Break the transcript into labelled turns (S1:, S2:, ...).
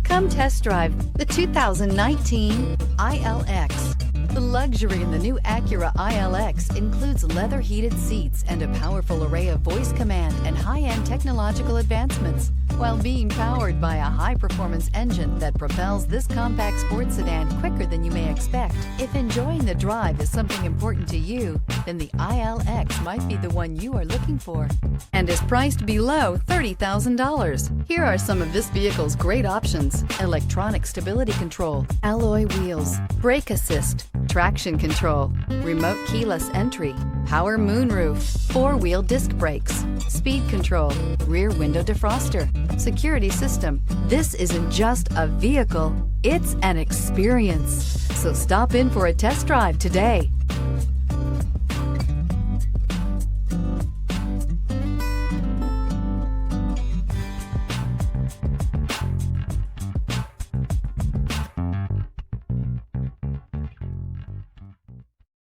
S1: Come test drive the 2019 ILX. The luxury in the new Acura ILX includes leather heated seats and a powerful array of voice command and high-end technological advancements, while being powered by a high-performance engine that propels this compact sports sedan quicker than you may expect. If enjoying the drive is something important to you, then the ILX might be the one you are looking for, and is priced below $30,000. Here are some of this vehicle's great options: electronic stability control, alloy wheels, brake assist, traction control, remote keyless entry, power moonroof, four-wheel disc brakes, speed control, rear window defroster, security system. This isn't just a vehicle, it's an experience. So stop in for a test drive today.